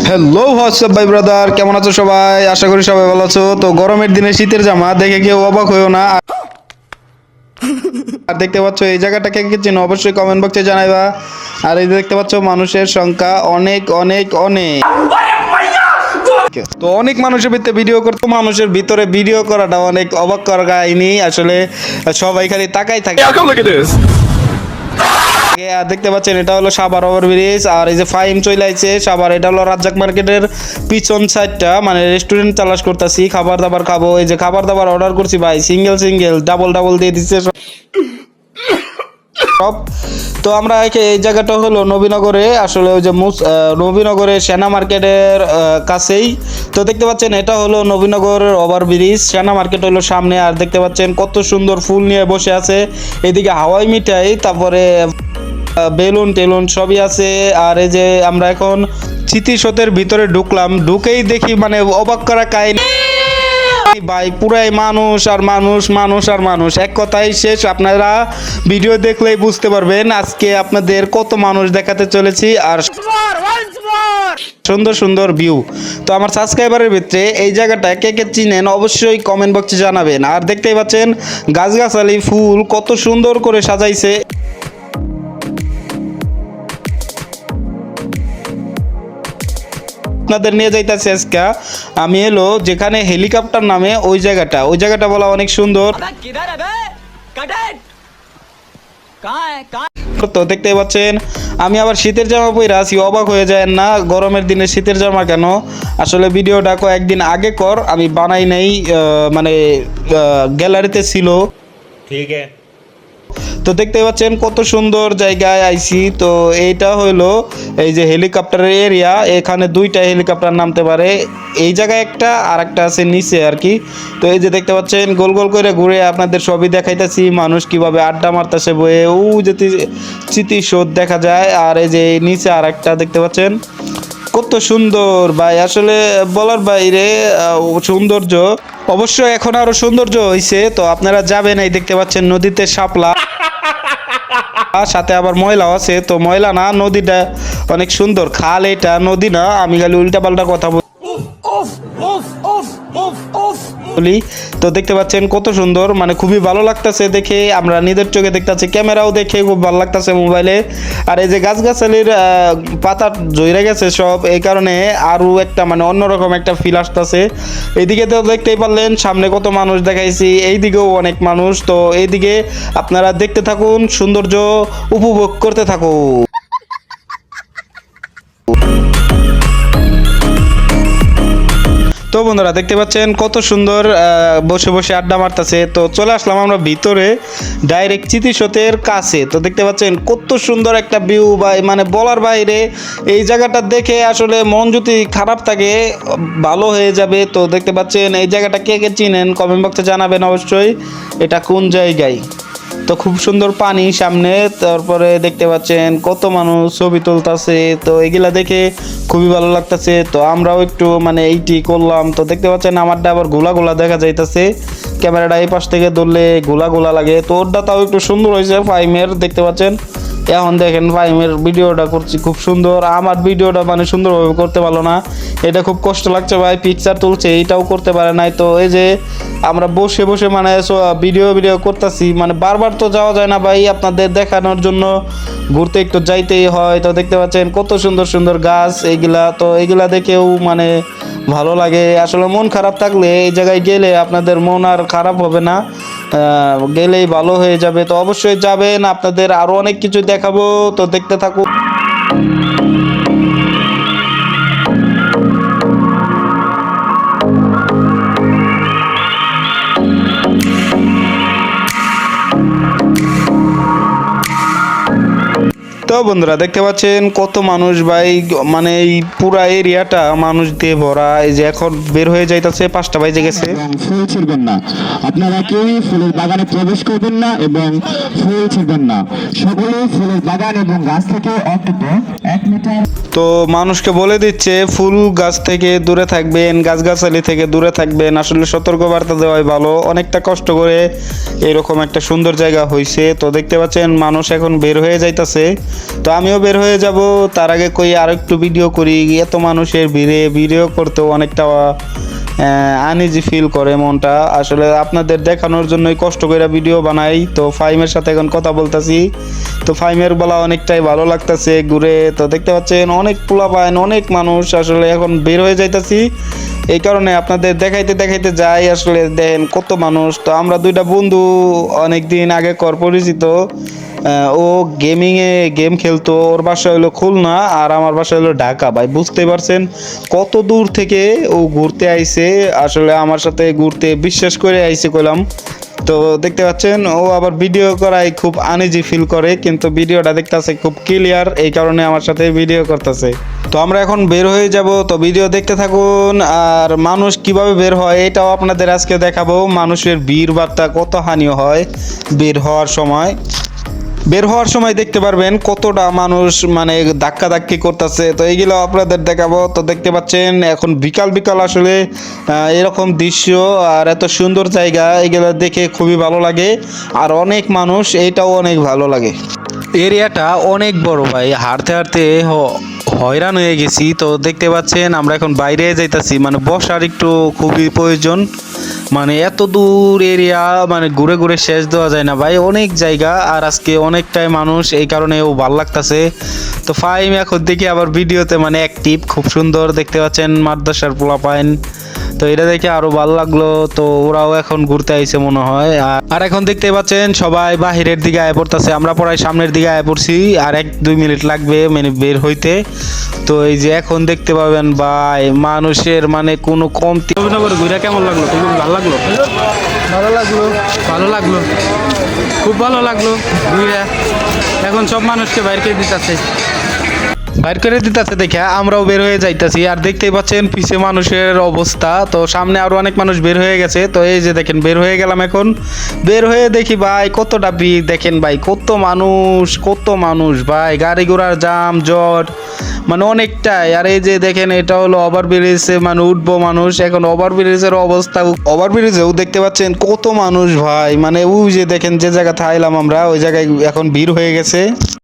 Hello WhatsApp ভাই brother, কেমন আছো সবাই? আশা করি সবাই ভালো আছো। তো গরমের দিনে শীতের জামা দেখে কেউ অবাক হইও না। আর দেখতে পাচ্ছ এই জায়গাটা কে কে চেনো অবশ্যই কমেন্ট বক্সে জানাইবা। আর এই যে দেখতে পাচ্ছ মানুষের সংখ্যা অনেক অনেক অনেক। তো অনেক মানুষের ভিতরে ভিডিও করাটা অনেক অবাক করার কাহিনী। আসলে সবাই খালি তাকাই থাকে। আর দেখতে পাচ্ছেন এটা হলো সাভার ওভারব্রিজ। আর এই যে ফাইম চলে আইছে সাভার, এটা হলো রাজ্জাক মার্কেটের পিছন সাইডটা, মানে রেস্টুরেন্ট তালাশ করতেছি, খাবার দাবার খাবো। এই যে খাবার দাবার অর্ডার করছি ভাই, সিঙ্গেল ডাবল দিয়ে দিচ্ছে সব। তো আমরা এই জায়গাটা হলো নবীনগরে, আসলে ওই যে নবীনগরে সেনা মার্কেটের কাছেই। তো দেখতে পাচ্ছেন এটা হলো নবীনগরের ওভারব্রিজ, সেনা মার্কেট হলো সামনে। আর দেখতে পাচ্ছেন কত সুন্দর ফুল নিয়ে বসে আছে, এদিকে হাওয়াই মিঠাই, তারপরে বেলুন টেলুন সবই আছে। আর এই যে আমরা এখন স্মৃতিসৌধের ভিতরে ঢুকলাম, ঢুকেই দেখি মানে অবাক করা কাহিনী ভাই, পুরাই মানুষ আর মানুষ, মানুষ আর মানুষ, এক কথাই শেষ। আপনারা ভিডিও দেখলেই বুঝতে পারবেন আজকে আপনাদের কত মানুষ দেখাতে চলেছি আর সুন্দর সুন্দর ভিউ। তো আমার সাবস্ক্রাইবারের ভিতরে এই জায়গাটা কে কে চিনেন অবশ্যই কমেন্ট বক্সে জানাবেন। আর দেখতেই পাচ্ছেন গাছগাছালি ফুল কত সুন্দর করে সাজাইছে। আপনাদের নিয়ে যাইতেছে আজকে আমি এলো যেখানে হেলিকপ্টার নামে ওই জায়গাটা বলা অনেক সুন্দর। তো দেখতে পাচ্ছেন আমি আবার শীতের জামা পরে আছি, অবাক হয়ে যায় না গরমের দিনে শীতের জামা কেন। আসলে ভিডিওটা কয়েকদিন আগে আমি বানাই নাই, মানে গ্যালারিতে ছিল। ঠিক আছে। তো দেখতে পাচ্ছেন কত সুন্দর জায়গায় আইছি। তো এইটা হলো এই যে হেলিকপ্টারের এরিয়া, এখানে দুইটা হেলিকপ্টার নামতে পারে, এই জায়গায় একটা আর একটা আছে নিচে আর কি। তো এই যে দেখতে পাচ্ছেন গোল গোল করে ঘুরে আপনাদের সবই দেখাইতেছি, মানুষ কিভাবে আড্ডা মারতেছে বয়ে, ও যদি স্মৃতিসৌধ দেখা যায়। আর এই যে নিচে আর একটা দেখতে পাচ্ছেন কত সুন্দর ভাই, আসলে বলার বাইরে সৌন্দর্য। অবশ্যই এখন আরো সৌন্দর্য হয়েছে। তো আপনারা যাবেন, এই দেখতে পাচ্ছেন নদীতে শাপলা, সাথে আবার ময়লাও আছে। তো ময়লা না, নদীটা অনেক সুন্দর, খাল এটা, নদী না। আমি খালি উল্টা পাল্টা কথা বলি। তো দেখতে পাচ্ছেন কত সুন্দর, মানে খুবই ভালো লাগতেছে দেখে, আমরা নিজের চোখে দেখতেছি, ক্যামেরাও দেখে খুব ভালো লাগতেছে মোবাইলে। আর এই যে গাছগাছালির পাতা ঝরে গেছে সব, এই কারণে আরো একটা মানে অন্যরকম একটা ফিল আসতেছে। এইদিকে তো দেখতেই পারলেন সামনে কত মানুষ দেখাইছি, এইদিকেও অনেক মানুষ। তো এইদিকে আপনারা দেখতে থাকুন, সৌন্দর্য উপভোগ করতে থাকুন। তো বন্ধুরা দেখতে পাচ্ছেন কত সুন্দর বসে বসে আড্ডা মারতেছে। তো চলে আসলাম আমরা ভিতরে, ডাইরেক্ট স্মৃতিসৌধের কাছে। তো দেখতে পাচ্ছেন কত সুন্দর একটা ভিউ বা মানে বলার বাইরে। এই জায়গাটা দেখে আসলে মন যদি খারাপ থাকে ভালো হয়ে যাবে। তো দেখতে পাচ্ছেন এই জায়গাটা কে কে চিনেন কমেন্ট বক্সে জানাবেন অবশ্যই এটা কোন জায়গায়। তো খুব সুন্দর পানি সামনে, তারপরে দেখতে পাচ্ছেন কত মানুষ ছবি তুলতেছে। তো এগুলা দেখে খুবই ভালো লাগতেছে। তো আমরাও একটু মানে এইটি করলাম। তো দেখতে পাচ্ছেন আমারটা আবার গোলা দেখা যাইতেছে, ক্যামেরাটা এই পাশ থেকে ধরলে গোলা লাগে। তো ওরটা তাও একটু সুন্দর হয়েছে ফাইমের, দেখতে পাচ্ছেন। এখন দেখেন ফাইমের ভিডিওটা করছি খুব সুন্দর, আমার ভিডিওটা মানে সুন্দরভাবে করতে পারলো না, এটা খুব কষ্ট লাগছে ভাই। পিকচার তুলছে এইটাও করতে পারে নাই। তো এই যে আমরা বসে বসে মানে ভিডিও করতেছি, মানে বারবার তো যাওয়া যায় না ভাই, আপনাদের দেখানোর জন্য ঘুরতে একটু যাইতেই হয়। তো দেখতে পাচ্ছেন কত সুন্দর সুন্দর গাছ এইগুলা। তো এইগুলা দেখেও মানে ভালো লাগে। আসলে মন খারাপ থাকলে এই জায়গায় গেলে আপনাদের মন আর খারাপ হবে না, গেলেই ভালো হয়ে যাবে। তো অবশ্যই যাবেন, আপনাদের আরো অনেক কিছু দেখাবো। তো দেখতে থাকুন। তো বন্ধুরা দেখতে পাচ্ছেন কত মানুষ ভাই, মানে এই পুরা এরিয়াটা মানুষ দিয়ে ভরা। এই যে এখন বের হয়ে যাইতেছে, 5টা বাজে গেছে। ফুল ছিড়বেন না, আপনারা কেউই ফুলের বাগানে প্রবেশ করবেন না এবং ফুল ছিড়বেন না। সকলে ফুলের বাগান এবং গাছ থেকে অন্তত 1 মিটার। তো মানুষকে বলে দিচ্ছে ফুল গাছ থেকে দূরে থাকবেন, গাছগাছালি থেকে দূরে থাকবেন। আসলে সতর্কবার্তা দেওয়াই ভালো, অনেকটা কষ্ট করে এরকম একটা সুন্দর জায়গা হয়েছে। তো দেখতে পাচ্ছেন মানুষ এখন বের হয়ে যাইতেছে। তো আমিও বের হয়ে যাব, তার আগে কই আর একটু ভিডিও করি। এত মানুষের ভিড়ে ভিডিও করতেও অনেকটা আনইজি ফিল করে মনটা। আসলে আপনাদের দেখানোর জন্যই কষ্ট করে ভিডিও বানাই। তো ফাইমের সাথে এখন কথা বলতেছি, তো ফাইমের বলা অনেকটাই ভালো লাগতেছে ঘুরে। তো দেখতে পাচ্ছেন অনেক পোলাপাইন, অনেক মানুষ আসলে এখন বের হয়ে যাইতাছি, এই কারণে আপনাদের দেখাইতে দেখাইতে যাই। আসলে দেখেন কত মানুষ। তো আমরা দুইটা বন্ধু অনেক দিন আগে কর পরিচিত। ও গেম খেলতো, ওর বাসা হলো খুলনা আর আমার বাসা হলো ঢাকা। ভাই বুঝতে পারছেন কত দূর থেকে ও ঘুরতে আইছে, আসলে আমার সাথে ঘুরতে বিশ্বাস করে আইছে কইলাম। তো দেখতে পাচ্ছেন ও আবার ভিডিও করায় খুব আনইজি ফিল করে, কিন্তু ভিডিওটা দেখতেছে খুব ক্লিয়ার, এই কারণে আমার সাথে ভিডিও করতেছে। তো আমরা এখন বের হয়ে যাব, তো ভিডিও দেখতে থাকুন। আর মানুষ কিভাবে বের হয় এটাও আপনাদের আজকে দেখাবো। মানুষের ভিড় বার্তা কত হানি হয় বের হওয়ার সময়। বের হওয়ার সময় দেখতে পারবেন কতটা মানুষ মানে ধাক্কা ধাক্কি করতেছে। তো এইগুলো আপনাদের দেখাবো। তো দেখতে পাচ্ছেন এখন বিকাল বিকাল আসলে এরকম দৃশ্য আর এত সুন্দর জায়গা, এগুলো দেখে খুবই ভালো লাগে। আর অনেক মানুষ, এইটাও অনেক ভালো লাগে। এরিয়াটা অনেক বড় ভাই, হাঁটতে হাঁটতে হয়রান হয়ে গেছি। তো দেখতে পাচ্ছেন আমরা এখন বাইরে যাইতাছি, মানে বসার একটু খুবই প্রয়োজন। মানে এত দূর এরিয়া, মানে ঘুরে ঘুরে শেষ দেওয়া যায় না ভাই, অনেক জায়গা। আর আজকে অনেকটাই মানুষ, এই কারণে ও ভাল লাগতেছে। তো ফাইম এখন দেখি আবার ভিডিওতে মানে অ্যাক্টিভ, খুব সুন্দর দেখতে পাচ্ছেন মাদ্রাসার পোলাপাইন। তো এটা দেখে আরো ভালো লাগলো। তো ওরাও এখন ঘুরতে আইছে মনে হয়। আর এখন দেখতে পাচ্ছেন সবাই বাহিরের দিকে আয় পড়তেছে, আমরা প্রায় সামনের দিকে আয় পড়ছি। আর 1-2 মিনিট লাগবে মানে বের হইতে। তো এই যে এখন দেখতে পাবেন ভাই মানুষের মানে কোনো কমতি। নবীনগর ঘুরে কেমন লাগলো? খুব ভালো লাগলো, ভালো লাগলো, ভালো লাগলো, খুব ভালো লাগলো ঘুরে। এখন সব মানুষকে বাইর করে দিতেছে, বাইর করে দিতেছে দেখে আমরাও বের হয়ে যাইতাছি। আর দেখতেই পাচ্ছেন পিছে মানুষের অবস্থা। তো সামনে আরো অনেক মানুষ বের হয়ে গেছে। তো এই যে দেখেন বের হয়ে গেলাম, এখন বের হয়ে দেখি ভাই কতটা ভিড়। দেখেন ভাই কত মানুষ, কত মানুষ ভাই, গাড়ি ঘোড়ার জাম জট মানে অনেকটাই। আর এই যে দেখেন এটা হলো ওভারব্রিজে মানে উঠবো মানুষ। এখন ওভারব্রিজের অবস্থা, ওভারব্রিজেও দেখতে পাচ্ছেন কত মানুষ ভাই, মানে ওই যে দেখেন যে জায়গা থাইলাম আমরা ওই জায়গায় এখন ভিড় হয়ে গেছে।